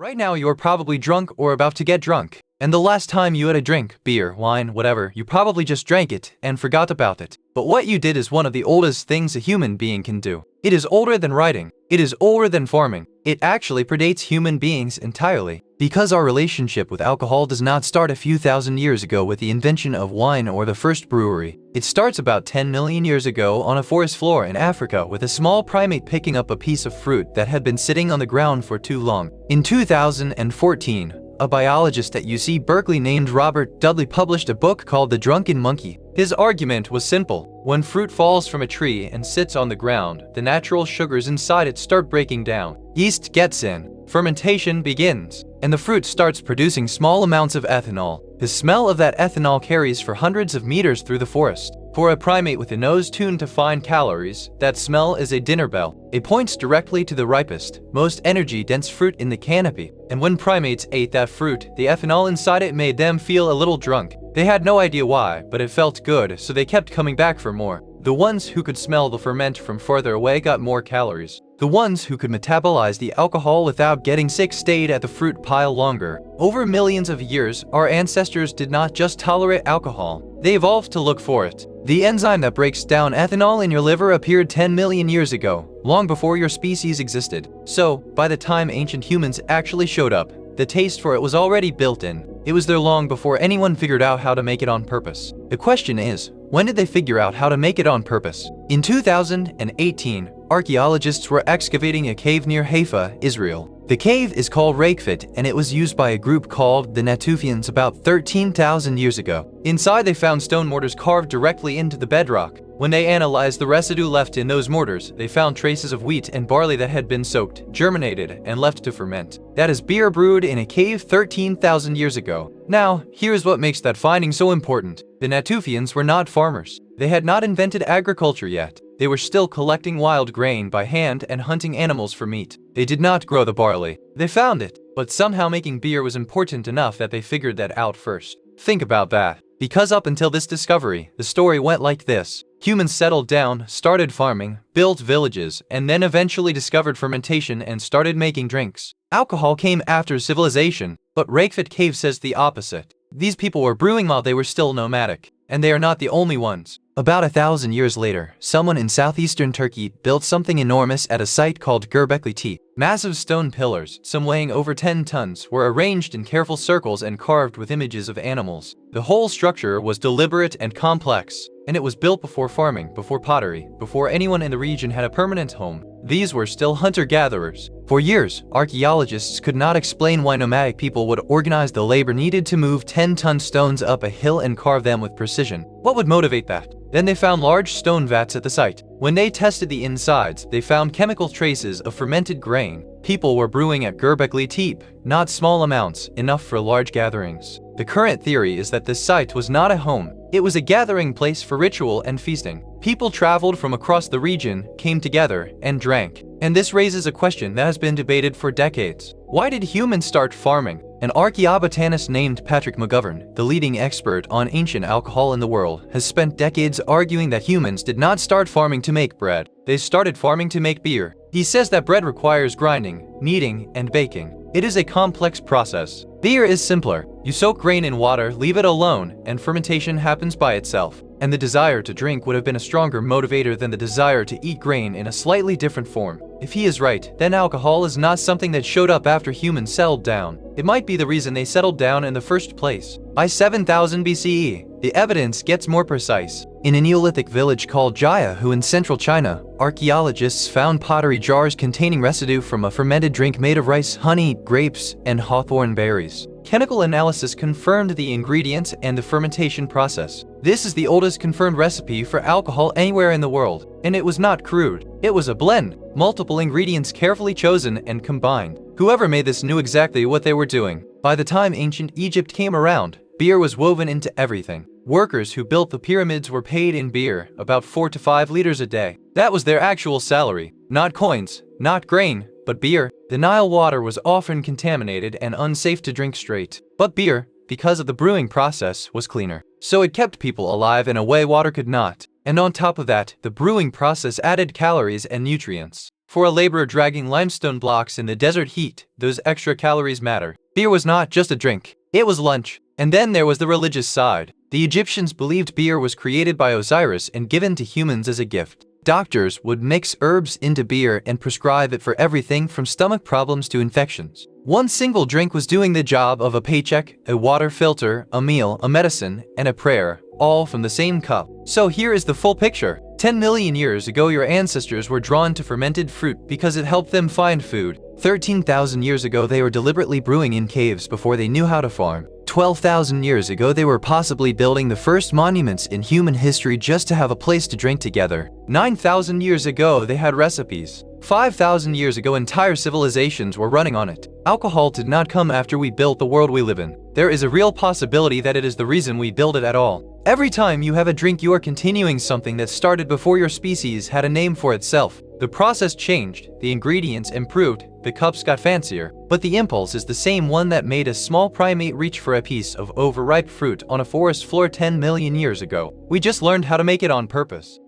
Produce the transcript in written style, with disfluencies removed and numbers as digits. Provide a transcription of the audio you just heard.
Right now you're probably drunk or about to get drunk. And the last time you had a drink, beer, wine, whatever, you probably just drank it and forgot about it. But what you did is one of the oldest things a human being can do. It is older than writing. It is older than farming. It actually predates human beings entirely. Because our relationship with alcohol does not start a few thousand years ago with the invention of wine or the first brewery. It starts about 10 million years ago on a forest floor in Africa with a small primate picking up a piece of fruit that had been sitting on the ground for too long. In 2014, a biologist at UC Berkeley named Robert Dudley published a book called The Drunken Monkey. His argument was simple. When fruit falls from a tree and sits on the ground, the natural sugars inside it start breaking down. Yeast gets in, fermentation begins, and the fruit starts producing small amounts of ethanol. The smell of that ethanol carries for hundreds of meters through the forest. For a primate with a nose tuned to find calories, that smell is a dinner bell. It points directly to the ripest, most energy-dense fruit in the canopy. And when primates ate that fruit, the ethanol inside it made them feel a little drunk. They had no idea why, but it felt good, so they kept coming back for more. The ones who could smell the ferment from further away got more calories. The ones who could metabolize the alcohol without getting sick stayed at the fruit pile longer. Over millions of years, our ancestors did not just tolerate alcohol. They evolved to look for it. The enzyme that breaks down ethanol in your liver appeared 10 million years ago, long before your species existed. So, by the time ancient humans actually showed up, the taste for it was already built in. It was there long before anyone figured out how to make it on purpose. The question is, when did they figure out how to make it on purpose? In 2018, archaeologists were excavating a cave near Haifa, Israel. The cave is called Rakefit, and it was used by a group called the Natufians about 13,000 years ago. Inside they found stone mortars carved directly into the bedrock. When they analyzed the residue left in those mortars, they found traces of wheat and barley that had been soaked, germinated, and left to ferment. That is beer brewed in a cave 13,000 years ago. Now, here's what makes that finding so important. The Natufians were not farmers. They had not invented agriculture yet. They were still collecting wild grain by hand and hunting animals for meat. They did not grow the barley. They found it, but somehow making beer was important enough that they figured that out first. Think about that. Because up until this discovery, the story went like this. Humans settled down, started farming, built villages, and then eventually discovered fermentation and started making drinks. Alcohol came after civilization, but Rakefit Cave says the opposite. These people were brewing while they were still nomadic. And they are not the only ones. About 1,000 years later, someone in southeastern Turkey built something enormous at a site called GobekliTepe. Massive stone pillars, some weighing over 10 tons, were arranged in careful circles and carved with images of animals. The whole structure was deliberate and complex, and it was built before farming, before pottery, before anyone in the region had a permanent home. These were still hunter-gatherers. For years, archaeologists could not explain why nomadic people would organize the labor needed to move 10-ton stones up a hill and carve them with precision. What would motivate that? Then they found large stone vats at the site. When they tested the insides, they found chemical traces of fermented grain. People were brewing at GobekliTepe, not small amounts, enough for large gatherings. The current theory is that this site was not a home. It was a gathering place for ritual and feasting. People traveled from across the region, came together, and drank. And this raises a question that has been debated for decades. Why did humans start farming? An archaeobotanist named Patrick McGovern, the leading expert on ancient alcohol in the world, has spent decades arguing that humans did not start farming to make bread. They started farming to make beer. He says that bread requires grinding, kneading, and baking. It is a complex process. Beer is simpler. You soak grain in water, leave it alone, and fermentation happens by itself. And the desire to drink would have been a stronger motivator than the desire to eat grain in a slightly different form. If he is right, then alcohol is not something that showed up after humans settled down. It might be the reason they settled down in the first place. By 7000 BCE, the evidence gets more precise. In a Neolithic village called Jiahu in central China, archaeologists found pottery jars containing residue from a fermented drink made of rice, honey, grapes, and hawthorn berries. Chemical analysis confirmed the ingredients and the fermentation process. This is the oldest confirmed recipe for alcohol anywhere in the world, and it was not crude. It was a blend, multiple ingredients carefully chosen and combined. Whoever made this knew exactly what they were doing. By the time ancient Egypt came around, beer was woven into everything. Workers who built the pyramids were paid in beer, about 4 to 5 liters a day. That was their actual salary. Not coins, not grain, but beer. The Nile water was often contaminated and unsafe to drink straight. But beer, because of the brewing process, was cleaner. So it kept people alive in a way water could not. And on top of that, the brewing process added calories and nutrients. For a laborer dragging limestone blocks in the desert heat, those extra calories matter. Beer was not just a drink, it was lunch. And then there was the religious side. The Egyptians believed beer was created by Osiris and given to humans as a gift. Doctors would mix herbs into beer and prescribe it for everything from stomach problems to infections. One single drink was doing the job of a paycheck, a water filter, a meal, a medicine, and a prayer, all from the same cup. So here is the full picture. 10 million years ago, your ancestors were drawn to fermented fruit because it helped them find food. 13,000 years ago, they were deliberately brewing in caves before they knew how to farm. 12,000 years ago, they were possibly building the first monuments in human history just to have a place to drink together. 9,000 years ago, they had recipes. 5,000 years ago, entire civilizations were running on it. Alcohol did not come after we built the world we live in. There is a real possibility that it is the reason we build it at all. Every time you have a drink, you are continuing something that started before your species had a name for itself. The process changed, the ingredients improved, the cups got fancier, but the impulse is the same one that made a small primate reach for a piece of overripe fruit on a forest floor 10 million years ago. We just learned how to make it on purpose.